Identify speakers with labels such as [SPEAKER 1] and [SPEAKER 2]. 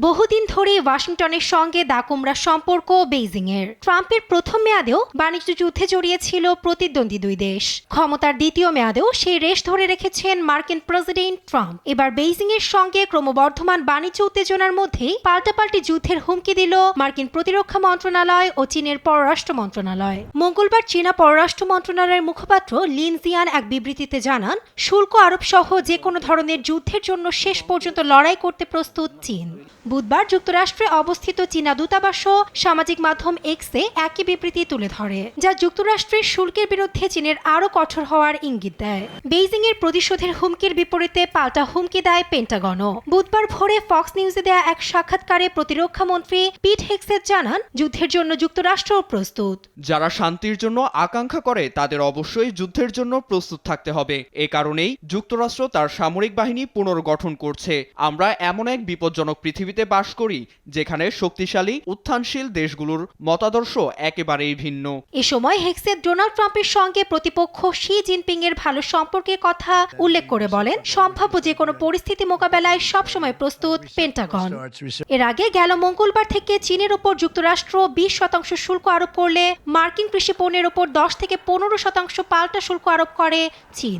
[SPEAKER 1] বহুদিন ধরে ওয়াশিংটনের সঙ্গে দাকুমরা সম্পর্ক বেইজিংয়ের। ট্রাম্পের প্রথম মেয়াদেও বাণিজ্য যুদ্ধে জড়িয়েছিল প্রতিদ্বন্দ্বী দুই দেশ। ক্ষমতার দ্বিতীয় মেয়াদেও সেই রেশ ধরে রেখেছেন মার্কিন প্রেসিডেন্ট ট্রাম্প। এবার বেইজিংয়ের সঙ্গে ক্রমবর্ধমান বাণিজ্য উত্তেজনার মধ্যেই পাল্টাপাল্টি যুদ্ধের হুমকি দিল মার্কিন প্রতিরক্ষা মন্ত্রণালয় ও চীনের পররাষ্ট্র মন্ত্রণালয়। মঙ্গলবার চীনা পররাষ্ট্র মন্ত্রণালয়ের মুখপাত্র লিন জিয়ান এক বিবৃতিতে জানান, শুল্ক আরোপ সহ যে কোনো ধরনের যুদ্ধের জন্য শেষ পর্যন্ত লড়াই করতে প্রস্তুত চীন। বুধবার যুক্তরাষ্ট্রে অবস্থিত চীনা দূতাবাসও সামাজিক মাধ্যম এক্সে একই বিবৃতি তুলে ধরে, যা যুক্তরাষ্ট্রের শুল্কের বিরুদ্ধে চীনের আরও কঠোর হওয়ার ইঙ্গিত দেয়। বেইজিংয়ের প্রতিশোধের হুমকির বিপরীতে পাল্টা হুমকি দেয় পেন্টাগনও। বুধবার ভোরে ফক্স নিউজে দেয়া এক সাক্ষাৎকারে প্রতিরক্ষা মন্ত্রী পিট হেগসেট জানান, যুদ্ধের জন্য যুক্তরাষ্ট্রও প্রস্তুত।
[SPEAKER 2] যারা শান্তির জন্য আকাঙ্ক্ষা করে তাদের অবশ্যই যুদ্ধের জন্য প্রস্তুত থাকতে হবে। এ কারণেই যুক্তরাষ্ট্র তার সামরিক বাহিনী পুনর্গঠন করছে। আমরা এমন এক বিপজ্জনক পৃথিবীতে বাস করি যেখানে শক্তিশালী উত্থানশীল দেশগুলোর মতাদর্শ একেবারেই ভিন্ন।
[SPEAKER 1] এ সময় হেগসেট ডোনাল্ড ট্রাম্পের সঙ্গে প্রতিপক্ষ শি জিনপিং এর ভালো সম্পর্কের কথা উল্লেখ করে বলেন, সম্ভাব্য যে কোনো পরিস্থিতি মোকাবেলায় সবসময় প্রস্তুত পেন্টাগন। এর আগে গেল মঙ্গলবার থেকে চীনের ওপর যুক্তরাষ্ট্র 20% শুল্ক আরোপ করলে মার্কিন কৃষি পণ্যের ওপর 10 থেকে 15% পাল্টা শুল্ক আরোপ করে চীন।